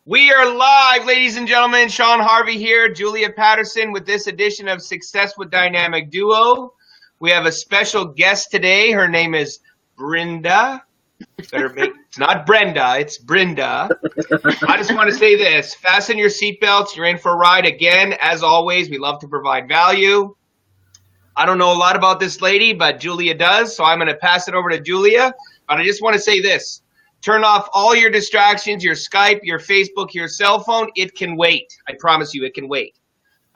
We are live, ladies and gentlemen. Sean Harvey here, Julia Patterson with this edition of Success with Dynamic Duo. We have a special guest today. Her name is Brynda. It's not Brenda, it's Brynda. I just want to say this. Fasten your seatbelts. You're in for a ride again. As always, we love to provide value. I don't know a lot about this lady, but Julia does, so I'm going to pass it over to Julia. But I just want to say this. Turn off all your distractions, your Skype, your Facebook, your cell phone. It can wait. I promise you it can wait.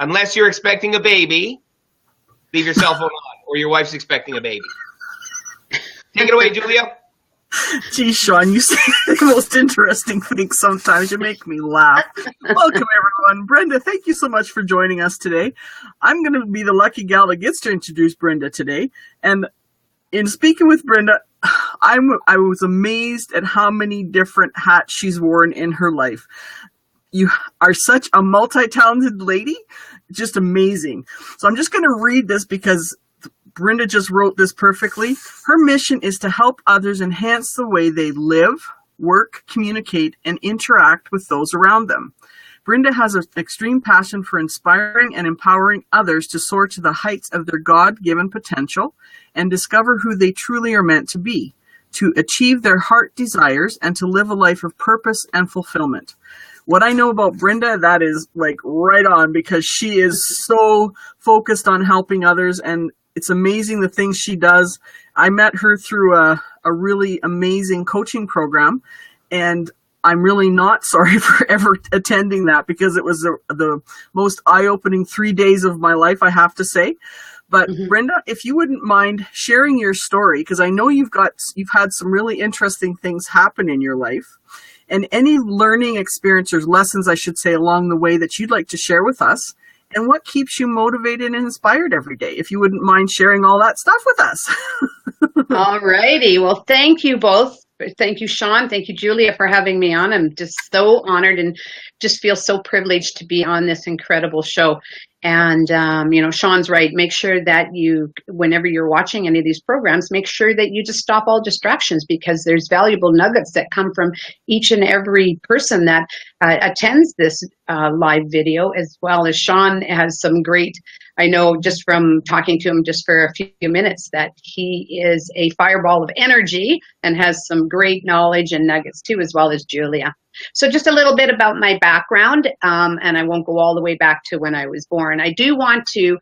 Unless you're expecting a baby, leave your cell phone on, or your wife's expecting a baby. Take it away, Julia. Geez, Sean, you say the most interesting things sometimes. You make me laugh. Welcome, everyone. Brynda, thank you so much for joining us today. I'm going to be the lucky gal that gets to introduce Brynda today. And in speaking with Brynda, I was amazed at how many different hats she's worn in her life. You are such a multi-talented lady, just amazing. So I'm just going to read this because Brynda just wrote this perfectly. Her mission is to help others enhance the way they live, work, communicate, and interact with those around them. Brynda has an extreme passion for inspiring and empowering others to soar to the heights of their God-given potential and discover who they truly are meant to be, to achieve their heart desires, and to live a life of purpose and fulfillment. What I know about Brynda, that is like right on, because she is so focused on helping others, and it's amazing the things she does. I met her through a really amazing coaching program, and I'm really not sorry for ever attending that because it was the most eye-opening 3 days of my life, I have to say. But Brynda, if you wouldn't mind sharing your story, because I know you've had some really interesting things happen in your life, and any learning experience or lessons, I should say, along the way that you'd like to share with us, and what keeps you motivated and inspired every day, if you wouldn't mind sharing all that stuff with us. All righty. Well, thank you both. Thank you, Sean. Thank you, Julia, for having me on. I'm just so honored and just feel so privileged to be on this incredible show. And, Sean's right. Make sure that whenever you're watching any of these programs, make sure that you just stop all distractions, because there's valuable nuggets that come from each and every person that attends this live video, as well as Sean has some great, I know just from talking to him just for a few minutes, that he is a fireball of energy and has some great knowledge and nuggets too, as well as Julia. So just a little bit about my background, and I won't go all the way back to when I was born. I do want to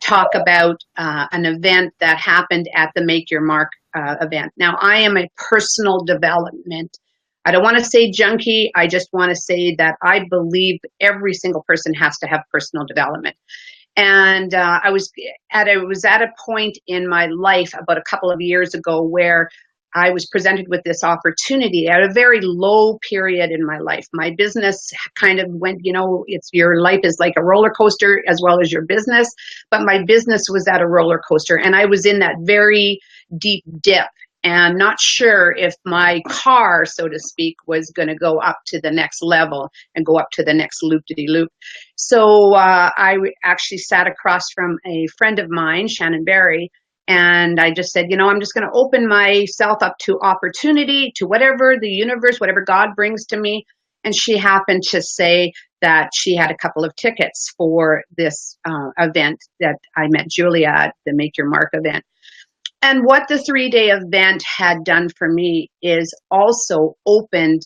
talk about an event that happened at the Make Your Mark event. Now, I am a personal development. I don't want to say junkie. I just want to say that I believe every single person has to have personal development. And I was at a point in my life about a couple of years ago where I was presented with this opportunity at a very low period in my life. My business kind of went, your life is like a roller coaster as well as your business, but my business was at a roller coaster, and I was in that very deep dip and not sure if my car, so to speak, was going to go up to the next level and go up to the next loop-de-loop. So I actually sat across from a friend of mine, Shannon Berry, and I just said, I'm just going to open myself up to opportunity, to whatever the universe, whatever God brings to me. And she happened to say that she had a couple of tickets for this event that I met Julia at, the Make Your Mark event. And what the 3-day event had done for me is also opened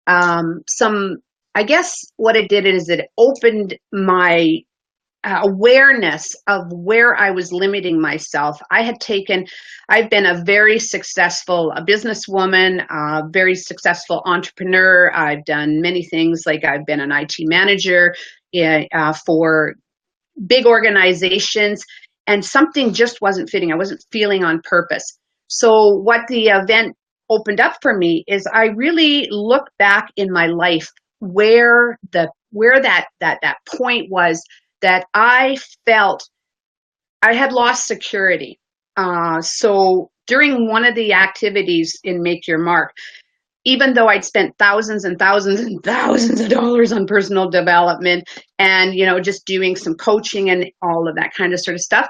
I guess what it did is it opened my awareness of where I was limiting myself. I've been a very successful businesswoman, a very successful entrepreneur. I've done many things, like I've been an IT manager for big organizations, and something just wasn't fitting. I wasn't feeling on purpose. So what the event opened up for me is I really looked back in my life where that point was that I felt I had lost security. So during one of the activities in Make Your Mark, even though I'd spent thousands and thousands and thousands of dollars on personal development and, just doing some coaching and all of that kind of sort of stuff,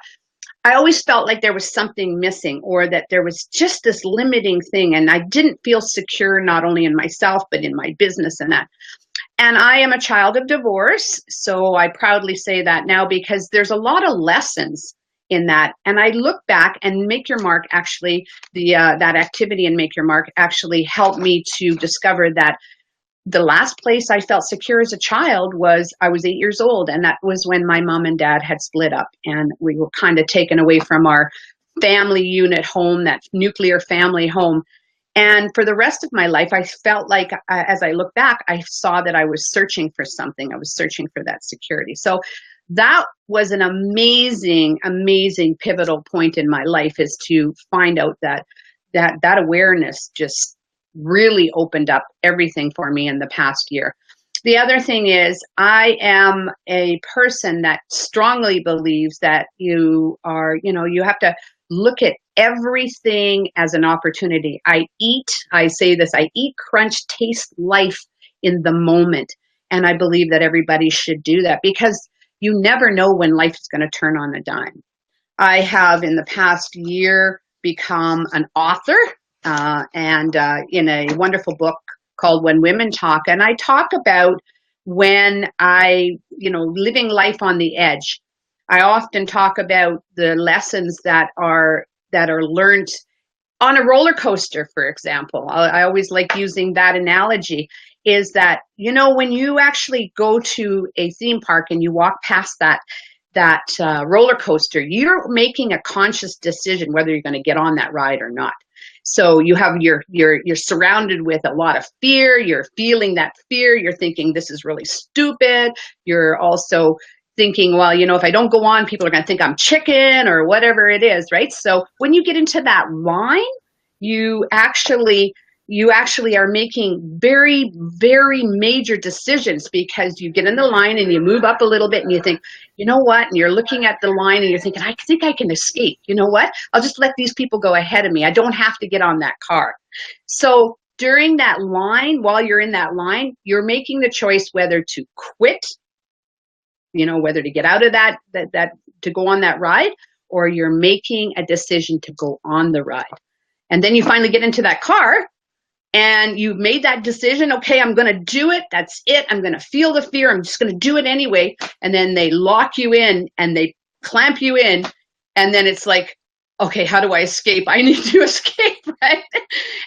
I always felt like there was something missing, or that there was just this limiting thing. And I didn't feel secure, not only in myself, but in my business and that. And I am a child of divorce. So I proudly say that now, because there's a lot of lessons in that. And I look back, and Make Your Mark, actually, that activity in Make Your Mark actually helped me to discover that the last place I felt secure as a child was, I was 8 years old, and that was when my mom and dad had split up, and we were kind of taken away from our family unit home, that nuclear family home. And for the rest of my life, I felt like, as I look back, I saw that I was searching for something. I was searching for that security. So that was an amazing, amazing pivotal point in my life, is to find out that awareness just really opened up everything for me in the past year. The other thing is, I am a person that strongly believes that you have to look at everything as an opportunity. I say this, I eat, crunch, taste life in the moment. And I believe that everybody should do that, because you never know when life is going to turn on a dime. I have, in the past year, become an author, and in a wonderful book called When Women Talk. And I talk about when living life on the edge. I often talk about the lessons that are learned on a roller coaster, for example. I always like using that analogy, is that, when you actually go to a theme park and you walk past that roller coaster, you're making a conscious decision whether you're going to get on that ride or not. So you have you're surrounded with a lot of fear. You're feeling that fear. You're thinking, this is really stupid. You're also thinking, well, if I don't go on, people are going to think I'm chicken or whatever it is, right? So when you get into that line, you actually are making very, very major decisions, because you get in the line and you move up a little bit and you think, you know what? And you're looking at the line and you're thinking, I think I can escape. You know what? I'll just let these people go ahead of me. I don't have to get on that car. So during that line, while you're in that line, you're making the choice whether to quit, whether to get out of that to go on that ride, or you're making a decision to go on the ride. And then you finally get into that car, and you've made that decision. Okay, I'm going to do it. That's it. I'm going to feel the fear. I'm just going to do it anyway. And then they lock you in and they clamp you in. And then it's like, okay, how do I escape? I need to escape, right?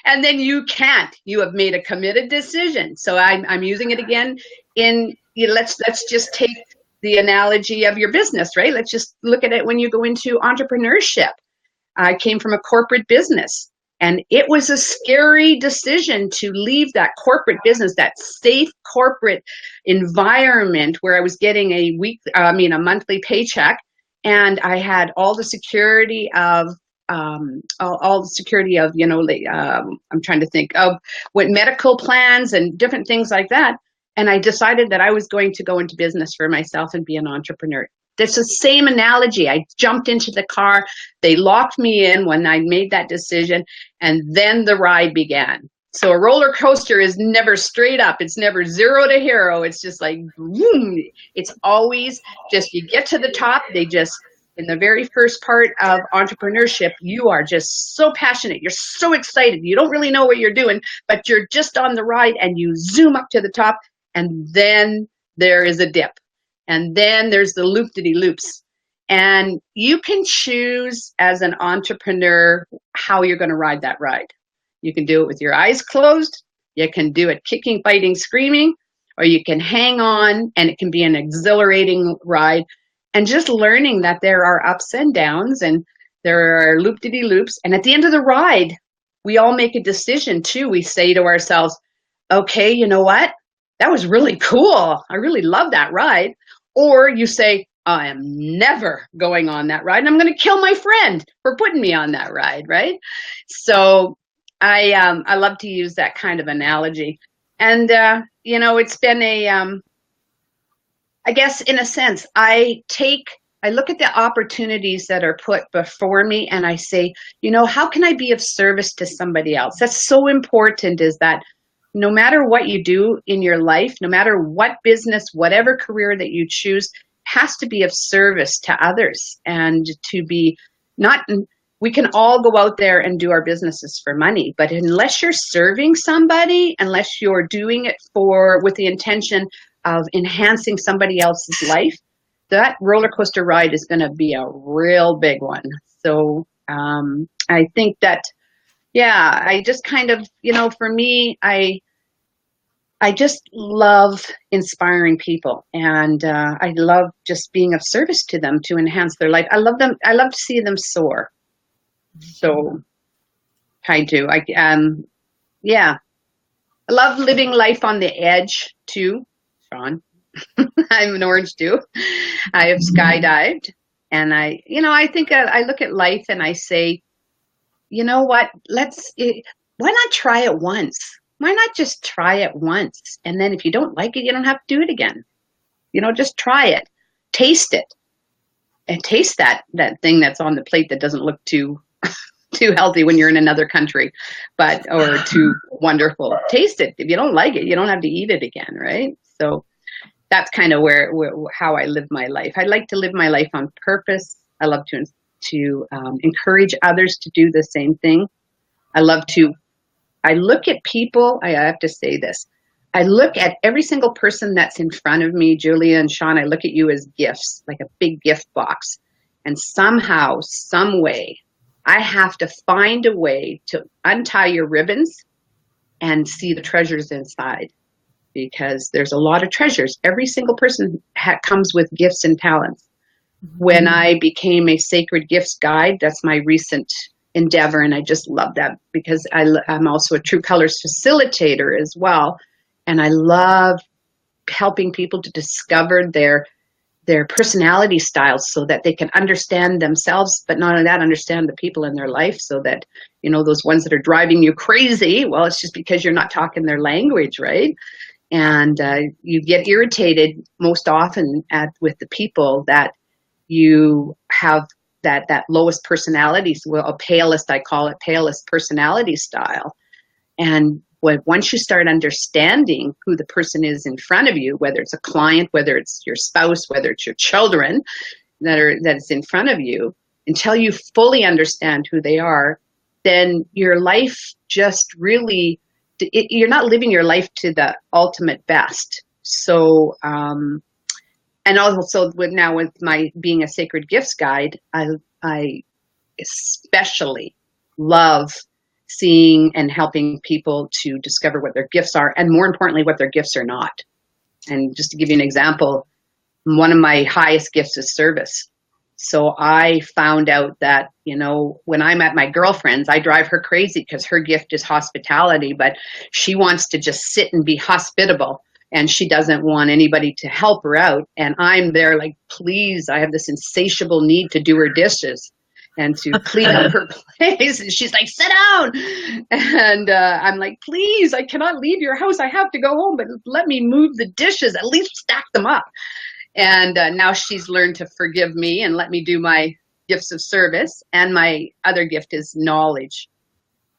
And then you can't. You have made a committed decision. So I'm using it again let's just take the analogy of your business, right? Let's just look at it when you go into entrepreneurship. I came from a corporate business. And it was a scary decision to leave that corporate business, that safe corporate environment where I was getting a monthly paycheck, and I had all the security of I'm trying to think of what medical plans and different things like that. And I decided that I was going to go into business for myself and be an entrepreneur. That's the same analogy. I jumped into the car. They locked me in when I made that decision, and then the ride began. So a roller coaster is never straight up. It's never 0 to hero. It's just like, boom. It's always just, you get to the top. In the very first part of entrepreneurship, you are just so passionate. You're so excited. You don't really know what you're doing, but you're just on the ride, and you zoom up to the top, and then there is a dip. And then there's the loop-de-loops. And you can choose as an entrepreneur how you're going to ride that ride. You can do it with your eyes closed. You can do it kicking, fighting, screaming, or you can hang on, and it can be an exhilarating ride. And just learning that there are ups and downs, and there are loop-de-loops. And at the end of the ride, we all make a decision too. We say to ourselves, okay, you know what? That was really cool. I really love that ride. Or you say, I am never going on that ride, and I'm going to kill my friend for putting me on that ride, right? So I love to use that kind of analogy. And, it's been I guess in a sense, I look at the opportunities that are put before me, and I say, how can I be of service to somebody else? That's so important, is that no matter what you do in your life, no matter what business, whatever career that you choose, has to be of service to others, and to be not, we can all go out there and do our businesses for money, but unless you're serving somebody, unless you're doing it with the intention of enhancing somebody else's life, that roller coaster ride is going to be a real big one. So I think that, yeah, I just kind of, for me, I just love inspiring people, and I love just being of service to them to enhance their life. I love to see them soar. So I do. Yeah. I love living life on the edge too, Sean. I'm an orange too. I have skydived, and I think I look at life and I say, you know what? Why not try it once? Why not just try it once? And then if you don't like it, you don't have to do it again. Just try it, taste it, and taste that thing that's on the plate that doesn't look too healthy when you're in another country, or too wonderful. Taste it. If you don't like it, you don't have to eat it again, right? So that's kind of how I live my life. I like to live my life on purpose. I love to encourage others to do the same thing. I look at people, I have to say this, I look at every single person that's in front of me, Julia and Sean, I look at you as gifts, like a big gift box. And somehow, some way, I have to find a way to untie your ribbons and see the treasures inside, because there's a lot of treasures. Every single person comes with gifts and talents. When I became a sacred gifts guide, that's my recent endeavor, and I just love that because I'm also a True Colors facilitator as well, and I love helping people to discover their personality styles so that they can understand themselves, but not only that, understand the people in their life, so that, those ones that are driving you crazy, well, it's just because you're not talking their language, right? And you get irritated most often with the people that you have that lowest personality, well, a palest, I call it palest personality style. And once you start understanding who the person is in front of you, whether it's a client, whether it's your spouse, whether it's your children that is in front of you, until you fully understand who they are, then your life just really, you're not living your life to the ultimate best. So, and also with my being a sacred gifts guide, I especially love seeing and helping people to discover what their gifts are, and more importantly, what their gifts are not. And just to give you an example, one of my highest gifts is service. So I found out that, when I'm at my girlfriend's, I drive her crazy because her gift is hospitality, but she wants to just sit and be hospitable. And she doesn't want anybody to help her out. And I'm there like, please, I have this insatiable need to do her dishes and to clean up her place. And she's like, sit down. And I'm like, please, I cannot leave your house. I have to go home, but let me move the dishes, at least stack them up. And now she's learned to forgive me and let me do my gifts of service. And my other gift is knowledge.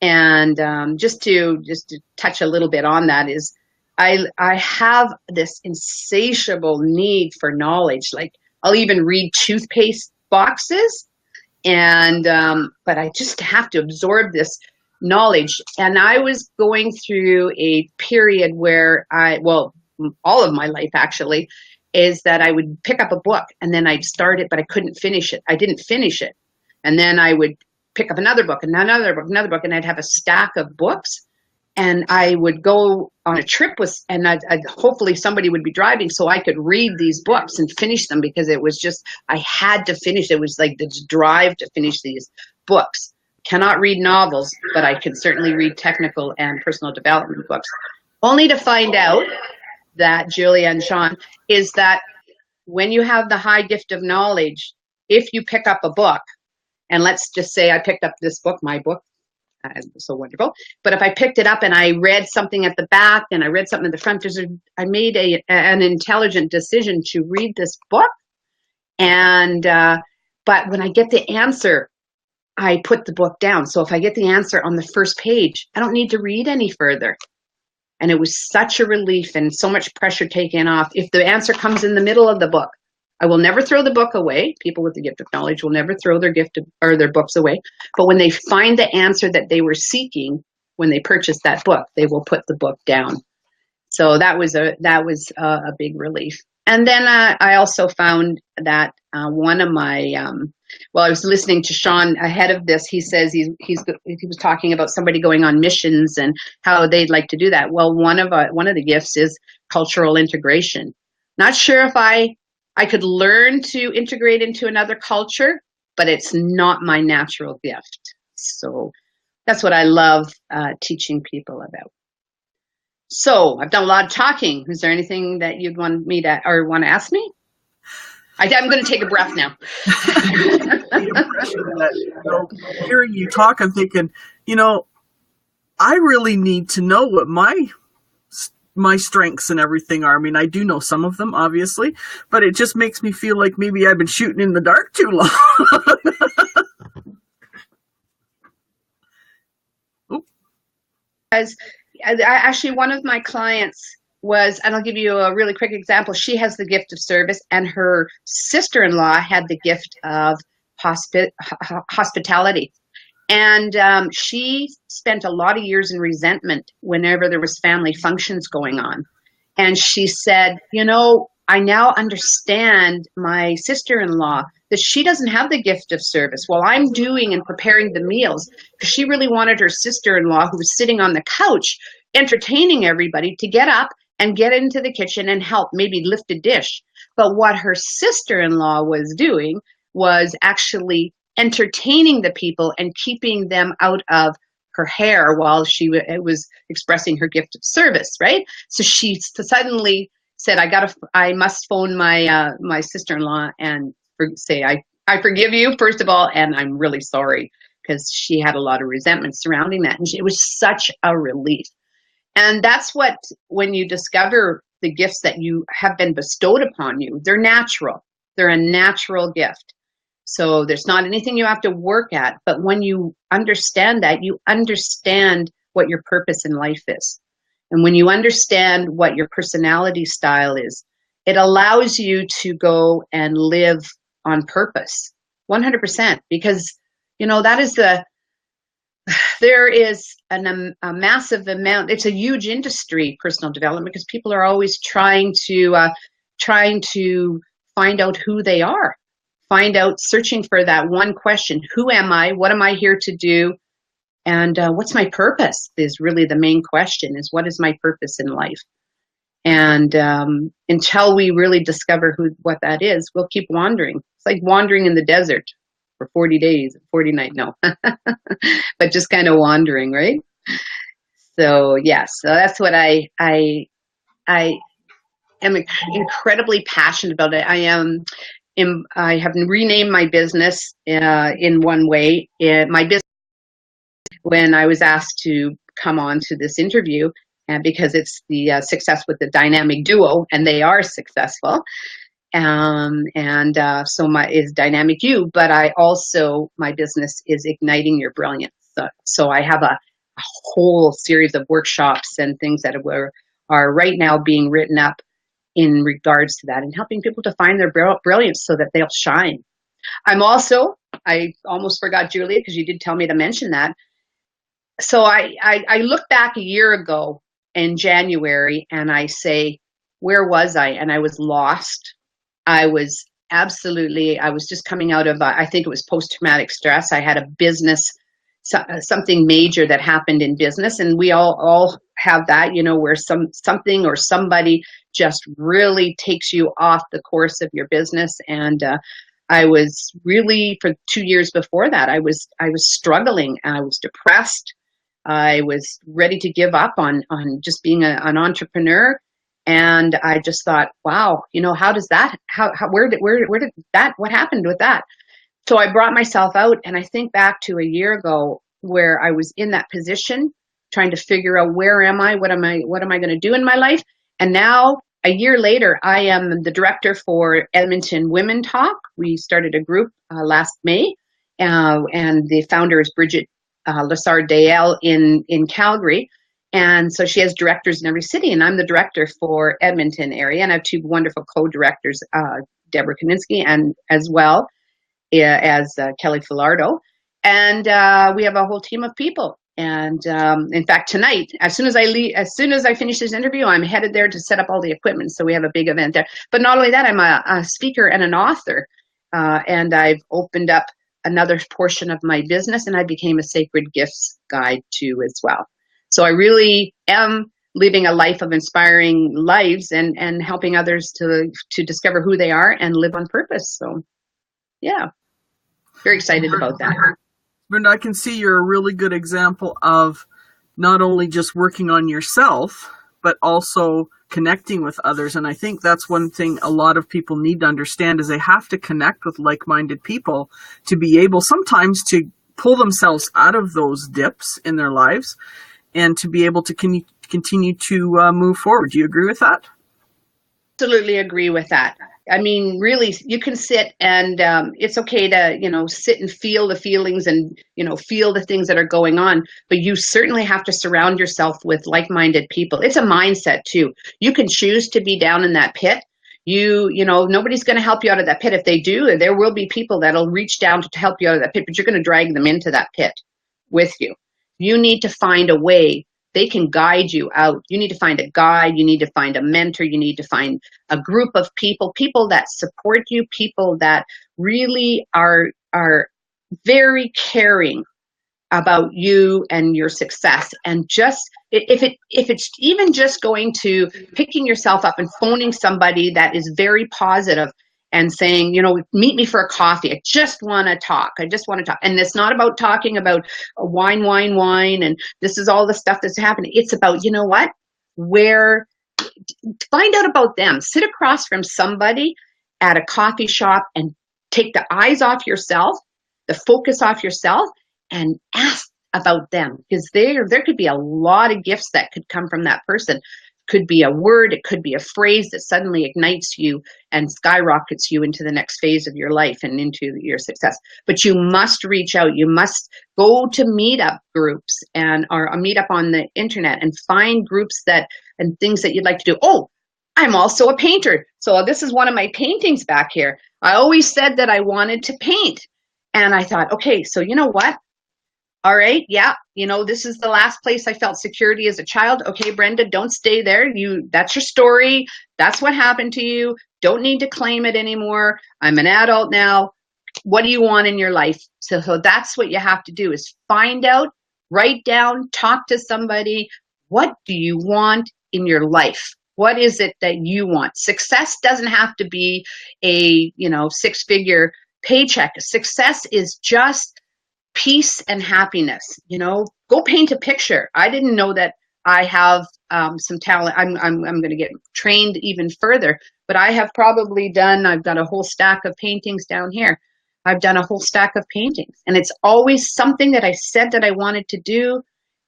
And just to touch a little bit on that is, I have this insatiable need for knowledge. Like, I'll even read toothpaste boxes, and but I just have to absorb this knowledge. And I was going through a period where all of my life actually, is that I would pick up a book and then I'd start it, but I couldn't finish it. I didn't finish it. And then I would pick up another book and another book, and I'd have a stack of books. And I would go on a trip and I'd hopefully somebody would be driving so I could read these books and finish them, because it was just, I had to finish. It was like the drive to finish these books. Cannot read novels, but I can certainly read technical and personal development books. Only to find out that, Julia and Sean, is that when you have the high gift of knowledge, if you pick up a book, and let's just say I picked up this book, my book, so wonderful. But if I picked it up and I read something at the back and I read something at the front, I made an intelligent decision to read this book. And but when I get the answer, I put the book down. So if I get the answer on the first page, I don't need to read any further. And it was such a relief and so much pressure taken off. If the answer comes in the middle of the book, I will never throw the book away. People with the gift of knowledge will never throw their or their books away. But when they find the answer that they were seeking, when they purchase that book, they will put the book down. So that was a big relief. And then I also found that one of my I was listening to Sean ahead of this. He says he was talking about somebody going on missions and how they'd like to do that. Well, one of the gifts is cultural integration. Not sure if I could learn to integrate into another culture, but it's not my natural gift. So that's what I love teaching people about. So I've done a lot of talking. Is there anything that you'd want me to or want to ask me? I'm going to take a breath now. The impression that, hearing you talk, I'm thinking, I really need to know what my strengths and everything are. I mean, I do know some of them, obviously, but it just makes me feel like maybe I've been shooting in the dark too long. Because actually, one of my clients was, and I'll give you a really quick example. She has the gift of service, and her sister-in-law had the gift of hospitality. And she spent a lot of years in resentment whenever there was family functions going on. And she said, I now understand my sister-in-law, that she doesn't have the gift of service. While I'm doing and preparing the meals, because she really wanted her sister-in-law, who was sitting on the couch entertaining everybody, to get up and get into the kitchen and help, maybe lift a dish. But what her sister-in-law was doing was actually entertaining the people and keeping them out of her hair while she was expressing her gift of service, right? So she suddenly said, I must phone my sister-in-law and say, I forgive you, first of all, and I'm really sorry, because she had a lot of resentment surrounding that. And it was such a relief. And that's what, when you discover the gifts that you have been bestowed upon you, they're natural. They're a natural gift. So there's not anything you have to work at. But when you understand that, you understand what your purpose in life is. And when you understand what your personality style is, it allows you to go and live on purpose, 100%. Because, that is there is a massive amount. It's a huge industry, personal development, because people are always trying to find out who they are, searching for that one question: who am I? What am I here to do? And what's my purpose? Is really the main question: is what is my purpose in life? And until we really discover what that is, we'll keep wandering. It's like wandering in the desert for 40 days, 40 nights, no, but just kind of wandering, right? So yes, so that's what I am incredibly passionate about. It. I have renamed my business in one way. My business, when I was asked to come on to this interview, because it's the Success with the Dynamic Duo, and they are successful. So is Dynamic You, but my business is Igniting Your Brilliance. So I have a whole series of workshops and things that are right now being written up in regards to that, and helping people to find their brilliance so that they'll shine. I almost forgot, Julia, because you did tell me to mention that. So I look back a year ago in January, and I say, where was I? And I was lost. I was just coming out of, I think it was post-traumatic stress. I had a business, something major that happened in business. And we all have that, where something or somebody just really takes you off the course of your business. And I was really, for 2 years before that, I was struggling. I was depressed. I was ready to give up on just being an entrepreneur. And I just thought, wow, how does that, where did that, what happened with that? So I brought myself out, and I think back to a year ago where I was in that position, trying to figure out, where am I? What am I going to do in my life? And now, a year later, I am the director for Edmonton Women Talk. We started a group last May, and the founder is Bridget Lessard-Dale in Calgary. And so she has directors in every city, and I'm the director for Edmonton area, and I have two wonderful co-directors, Deborah Kaninsky, and as well as Kelly Filardo. And we have a whole team of people. And in fact, tonight, as soon as I finish this interview, I'm headed there to set up all the equipment. So we have a big event there. But not only that, I'm a speaker and an author. And I've opened up another portion of my business, and I became a sacred gifts guide too as well. So I really am living a life of inspiring lives and helping others to discover who they are and live on purpose. So yeah, very excited about that. Brynda, I can see you're a really good example of not only just working on yourself, but also connecting with others. And I think that's one thing a lot of people need to understand is they have to connect with like-minded people to be able sometimes to pull themselves out of those dips in their lives and to be able to continue to move forward. Do you agree with that? Absolutely agree with that. I mean, really, you can sit and it's okay to, sit and feel the feelings and, feel the things that are going on. But you certainly have to surround yourself with like-minded people. It's a mindset, too. You can choose to be down in that pit. Nobody's going to help you out of that pit. If they do, there will be people that'll reach down to help you out of that pit, but you're going to drag them into that pit with you. You need to find a way. They can guide you out. You need to find a guide. You need to find a mentor. You need to find a group of people that support you, people that really are very caring about you and your success. And just if it's even just going to picking yourself up and phoning somebody that is very positive and saying, meet me for a coffee. I just want to talk. And it's not about talking about wine, and this is all the stuff that's happening. It's about, find out about them. Sit across from somebody at a coffee shop and take the eyes off yourself, the focus off yourself, and ask about them. Because there could be a lot of gifts that could come from that person. Could be a word, it could be a phrase that suddenly ignites you and skyrockets you into the next phase of your life and into your success. But you must reach out. You must go to meetup groups or a meetup on the internet and find groups and things that you'd like to do. Oh, I'm also a painter. So this is one of my paintings back here. I always said that I wanted to paint. And I thought, okay, so you know what? All right, yeah, this is the last place I felt security as a child. Okay, Brynda, don't stay there. That's your story. That's what happened to you. Don't need to claim it anymore. I'm an adult now. What do you want in your life? So that's what you have to do is find out, write down, talk to somebody. What do you want in your life? What is it that you want? Success doesn't have to be a, six-figure paycheck. Success is just peace and happiness. Go paint a picture. I didn't know that I have some talent. I'm going to get trained even further, but I have probably I've got a whole stack of paintings down here. I've done a whole stack of paintings, and it's always something that I said that I wanted to do.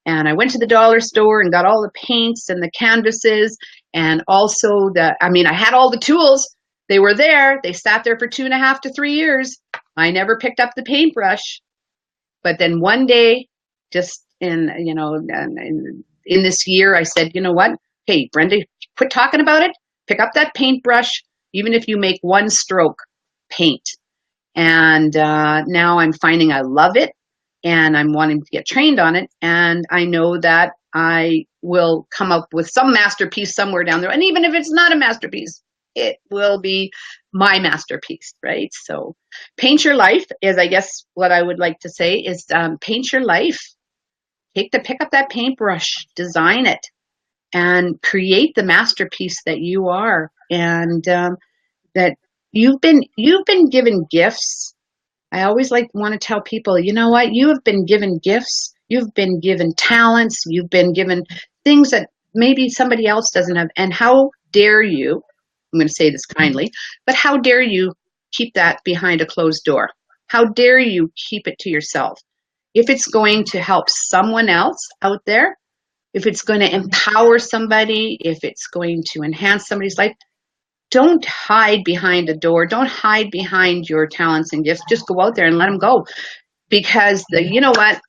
And I went to the dollar store and got all the paints and the canvases, and also I had all the tools. They were there. They sat there for 2.5 to 3 years. I never picked up the paintbrush. But then one day, just in this year, I said, you know what? Hey, Brynda, quit talking about it. Pick up that paintbrush, even if you make one stroke, paint. And now I'm finding I love it, and I'm wanting to get trained on it. And I know that I will come up with some masterpiece somewhere down there. And even if it's not a masterpiece, it will be my masterpiece, right? So paint your life is, I guess, what I would like to say is paint your life. Pick up that paintbrush, design it, and create the masterpiece that you are. And that you've been given gifts. I always want to tell people, you know what? You have been given gifts. You've been given talents. You've been given things that maybe somebody else doesn't have. And how dare you? I'm going to say this kindly, but how dare you keep that behind a closed door? How dare you keep it to yourself? If it's going to help someone else out there, if it's going to empower somebody, if it's going to enhance somebody's life, don't hide behind a door. Don't hide behind your talents and gifts. Just go out there and let them go. Because you know what?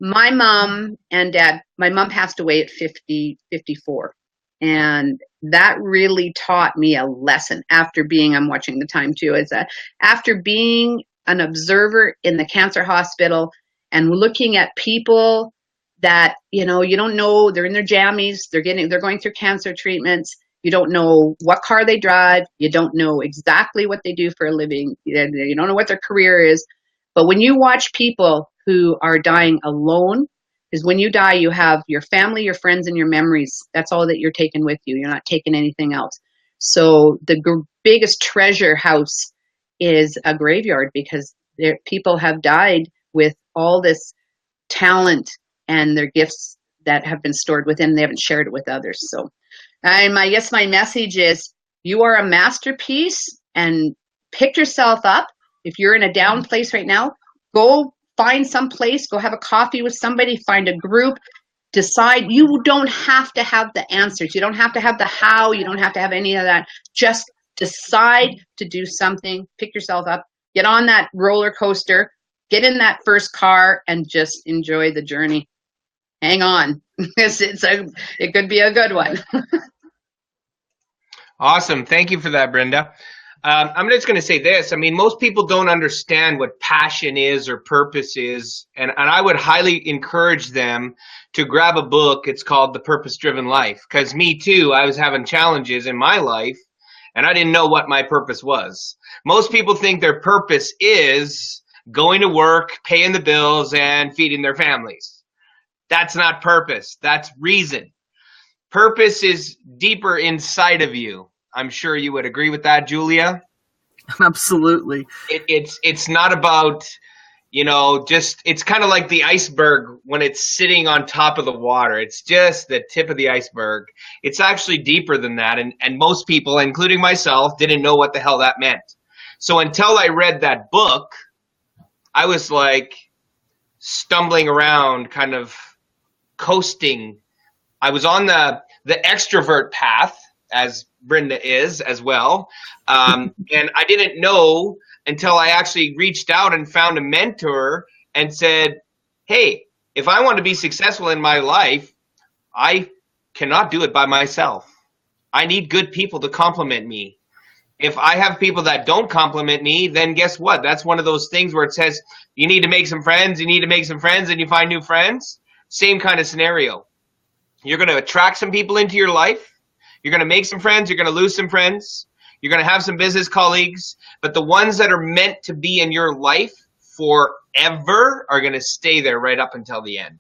My mom and dad, my mom passed away at 54. And that really taught me a lesson after being, I'm watching the time too, is that after being an observer in the cancer hospital and looking at people that, you don't know, they're in their jammies, they're going through cancer treatments. You don't know what car they drive. You don't know exactly what they do for a living. You don't know what their career is. But when you watch people who are dying alone, because when you die, you have your family, your friends, and your memories. That's all that you're taking with you. You're not taking anything else. So the biggest treasure house is a graveyard, because people have died with all this talent and their gifts that have been stored within. They haven't shared it with others. So I guess my message is, you are a masterpiece, and pick yourself up. If you're in a down place right now, go find some place, go have a coffee with somebody, find a group, decide. You don't have to have the answers. You don't have to have the how. You don't have to have any of that. Just decide to do something, pick yourself up, get on that roller coaster, get in that first car, and just enjoy the journey. Hang on. It could be a good one. Awesome. Thank you for that, Brynda. I'm just going to say this. I mean, most people don't understand what passion is or purpose is. And I would highly encourage them to grab a book. It's called The Purpose Driven Life. Because me too, I was having challenges in my life and I didn't know what my purpose was. Most people think their purpose is going to work, paying the bills, and feeding their families. That's not purpose. That's reason. Purpose is deeper inside of you. I'm sure you would agree with that, Julia. Absolutely. It's not about, it's kind of like the iceberg when it's sitting on top of the water. It's just the tip of the iceberg. It's actually deeper than that. And most people, including myself, didn't know what the hell that meant. So until I read that book, I was like stumbling around, kind of coasting. I was on the extrovert path, as Brynda is as well. And I didn't know until I actually reached out and found a mentor and said, hey, if I want to be successful in my life, I cannot do it by myself. I need good people to compliment me. If I have people that don't compliment me, then guess what? That's one of those things where it says you need to make some friends, and you find new friends. Same kind of scenario. You're going to attract some people into your life. You're going to make some friends. You're going to lose some friends. You're going to have some business colleagues. But the ones that are meant to be in your life forever are going to stay there right up until the end.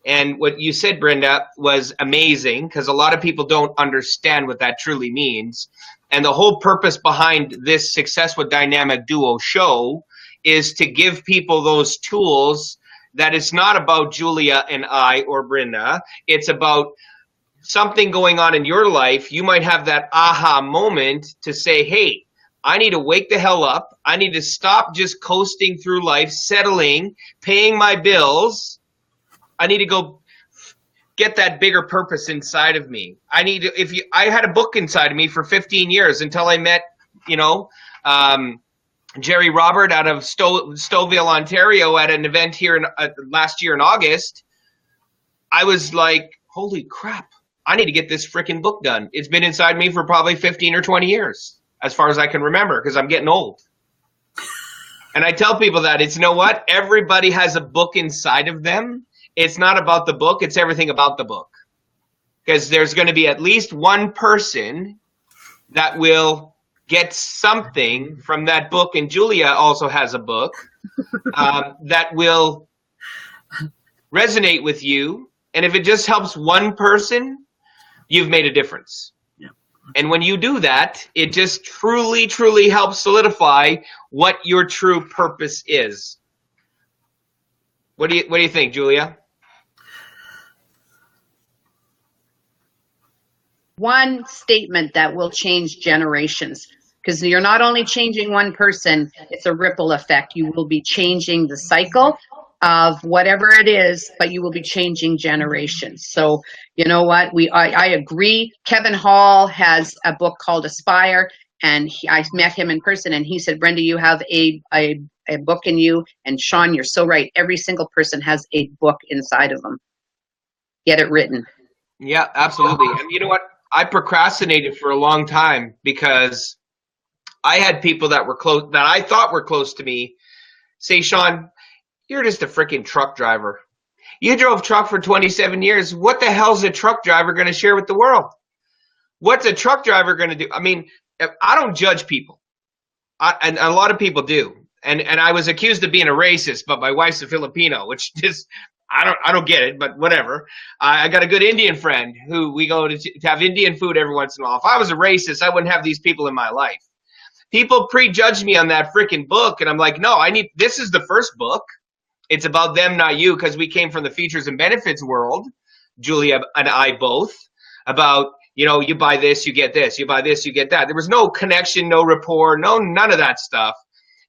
And what you said, Brynda, was amazing, because a lot of people don't understand what that truly means. And the whole purpose behind this Success with Dynamic Duo show is to give people those tools, that it's not about Julia and I or Brynda. It's about something going on in your life. You might have that aha moment to say, hey, I need to wake the hell up. I need to stop just coasting through life, settling, paying my bills. I need to go get that bigger purpose inside of me. I had a book inside of me for 15 years until I met, Jerry Robert out of Stouffville, Ontario, at an event here last year in August. I was like, holy crap, I need to get this freaking book done. It's been inside me for probably 15 or 20 years, as far as I can remember, because I'm getting old. And I tell people that it's, what? Everybody has a book inside of them. It's not about the book. It's everything about the book. Because there's going to be at least one person that will get something from that book. And Julia also has a book that will resonate with you. And if it just helps one person, you've made a difference. Yeah. And when you do that, it just truly, truly helps solidify what your true purpose is. What do you think, Julia? One statement that will change generations, because you're not only changing one person, it's a ripple effect. You will be changing the cycle of whatever it is, but you will be changing generations. So you know what? I agree. Kevin Hall has a book called Aspire, and I met him in person, and he said, Brynda, you have a book in you. And Sean, you're so right. Every single person has a book inside of them. Get it written. Yeah, absolutely. And you know what? I procrastinated for a long time because I had people that were close, that I thought were close to me, say, Sean, you're just a freaking truck driver. You drove truck for 27 years. What the hell's a truck driver going to share with the world? What's a truck driver going to do? I mean, I don't judge people, and a lot of people do. And I was accused of being a racist, but my wife's a Filipino, which just I don't get it, but whatever. I got a good Indian friend who we go to have Indian food every once in a while. If I was a racist, I wouldn't have these people in my life. People prejudge me on that freaking book, and I'm like, no, this is the first book. It's about them, not you, because we came from the features and benefits world, Julia and I both, about, you buy this, you get this, you buy this, you get that. There was no connection, no rapport, none of that stuff.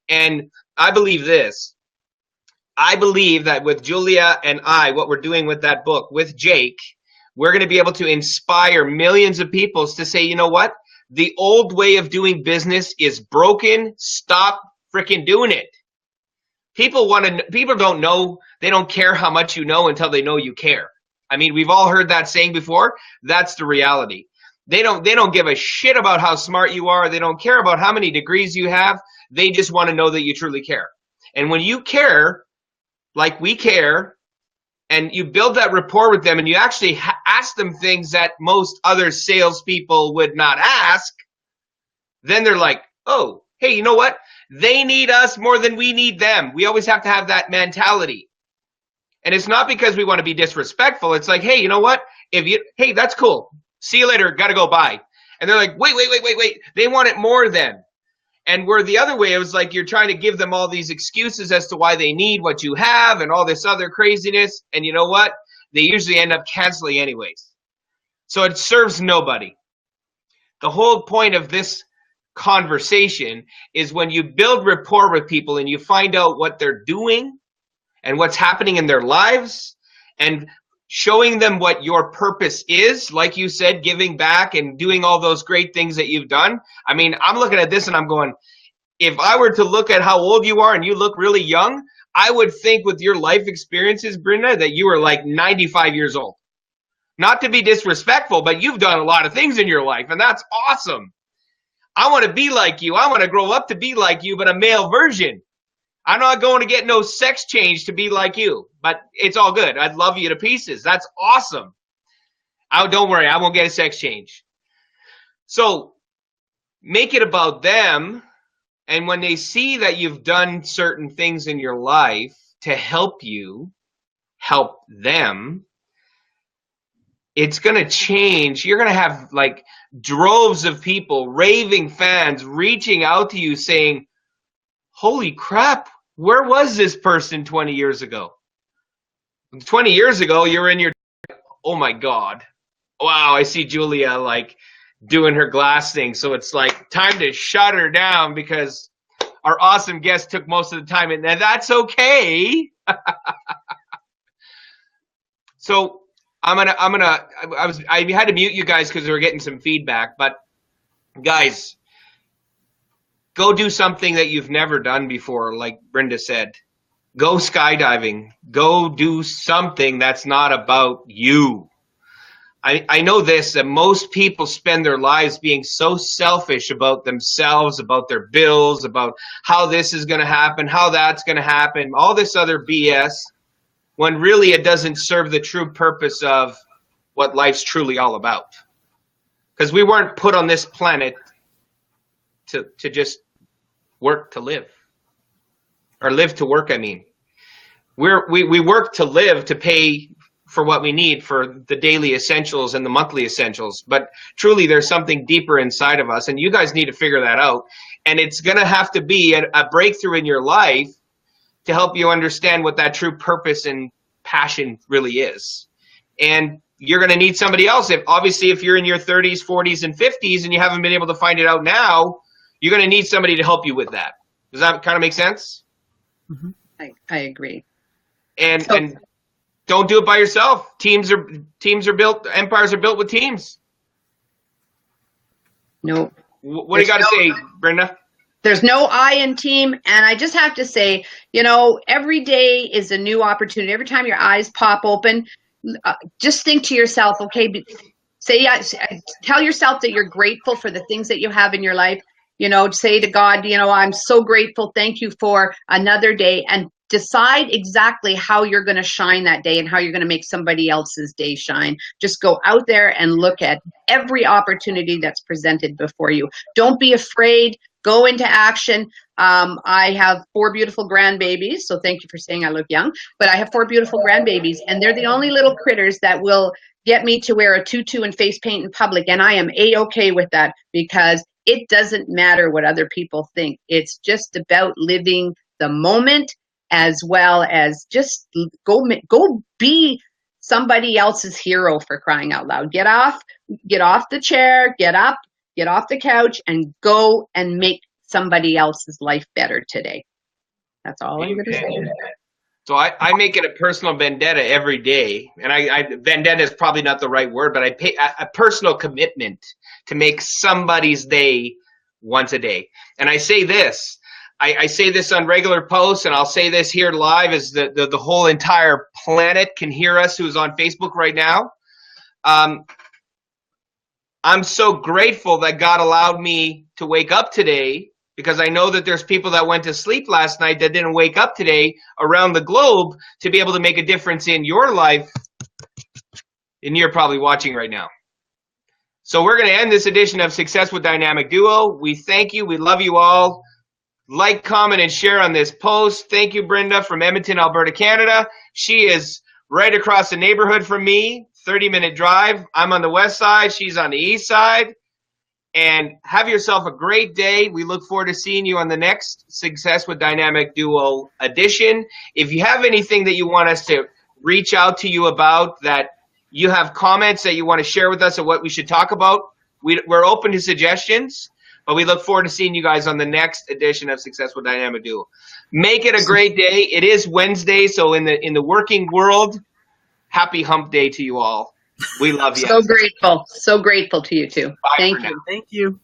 And I believe this. I believe that with Julia and I, what we're doing with that book, with Jake, we're going to be able to inspire millions of people to say, you know what? The old way of doing business is broken. Stop freaking doing it. People don't know, they don't care how much you know until they know you care. I mean, we've all heard that saying before. That's the reality. They don't give a shit about how smart you are. They don't care about how many degrees you have. They just want to know that you truly care. And when you care, like we care, and you build that rapport with them and you actually ask them things that most other salespeople would not ask, then they're like, oh, hey, you know what? They need us more than we need them. We always have to have that mentality. And it's not because we want to be disrespectful. It's like, hey, you know what? Hey, that's cool. See you later. Got to go by. And they're like, wait. They want it more then. And we're the other way. It was like you're trying to give them all these excuses as to why they need what you have and all this other craziness. And you know what? They usually end up canceling anyways. So it serves nobody. The whole point of this conversation is when you build rapport with people and you find out what they're doing and what's happening in their lives and showing them what your purpose is, like you said, giving back and doing all those great things that you've done. I mean, I'm looking at this and I'm going, if I were to look at how old you are and you look really young, I would think with your life experiences, Brynda, that you are like 95 years old. Not to be disrespectful, but you've done a lot of things in your life, and that's awesome. I want to be like you. I want to grow up to be like you, but a male version. I'm not going to get no sex change to be like you, but it's all good. I'd love you to pieces. That's awesome. Don't worry, I won't get a sex change. So make it about them. And when they see that you've done certain things in your life to help you, help them, it's going to change. You're going to have like droves of people, raving fans, reaching out to you saying, holy crap, where was this person 20 years ago? 20 years ago, you're in your, oh my God. Wow, I see Julia like doing her glass thing. So it's like time to shut her down because our awesome guest took most of the time. And that's okay. So I had to mute you guys because we were getting some feedback, but guys, go do something that you've never done before, like Brynda said. Go skydiving. Go do something that's not about you. I know this, that most people spend their lives being so selfish about themselves, about their bills, about how this is going to happen, how that's going to happen, all this other BS, when really it doesn't serve the true purpose of what life's truly all about. Because we weren't put on this planet to just work to live. Or live to work, I mean. We work to live, to pay for what we need for the daily essentials and the monthly essentials. But truly, there's something deeper inside of us, and you guys need to figure that out. And it's going to have to be a breakthrough in your life to help you understand what that true purpose and passion really is. And you're going to need somebody else. If you're in your 30s, 40s, and 50s, and you haven't been able to find it out now, you're going to need somebody to help you with that. Does that kind of make sense? Mm-hmm. I agree. And don't do it by yourself. Teams are built. Empires are built with teams. Nope. What do you got to say, Brynda? There's no I in team. And I just have to say, every day is a new opportunity. Every time your eyes pop open, just think to yourself, okay, tell yourself that you're grateful for the things that you have in your life. Say to God, I'm so grateful. Thank you for another day, and decide exactly how you're going to shine that day and how you're going to make somebody else's day shine. Just go out there and look at every opportunity that's presented before you. Don't be afraid. Go into action. I have 4 beautiful grandbabies, so thank you for saying I look young, but I have 4 beautiful grandbabies, and they're the only little critters that will get me to wear a tutu and face paint in public, and I am A-okay with that, because it doesn't matter what other people think. It's just about living the moment, as well as just go be somebody else's hero, for crying out loud. Get off the chair, get up, get off the couch, and go and make somebody else's life better today. That's all I'm going to say. So I make it a personal vendetta every day, and vendetta is probably not the right word, but I pay a personal commitment to make somebody's day once a day. And I say this, I say this on regular posts, and I'll say this here live as the whole entire planet can hear us who's on Facebook right now. I'm so grateful that God allowed me to wake up today, because I know that there's people that went to sleep last night that didn't wake up today around the globe to be able to make a difference in your life, and you're probably watching right now. So we're going to end this edition of Success with Dynamic Duo. We thank you. We love you all. Like, comment, and share on this post. Thank you, Brynda, from Edmonton, Alberta, Canada. She is right across the neighborhood from me, 30-minute drive. I'm on the west side. She's on the east side. And have yourself a great day. We look forward to seeing you on the next Success with Dynamic Duo edition. If you have anything that you want us to reach out to you about, that you have comments that you want to share with us of what we should talk about, we're open to suggestions. But we look forward to seeing you guys on the next edition of Success with Dynamic Duo. Make it a great day. It is Wednesday, so in the working world, happy hump day to you all. We love you. So grateful to you too. Bye. Thank you. Thank you.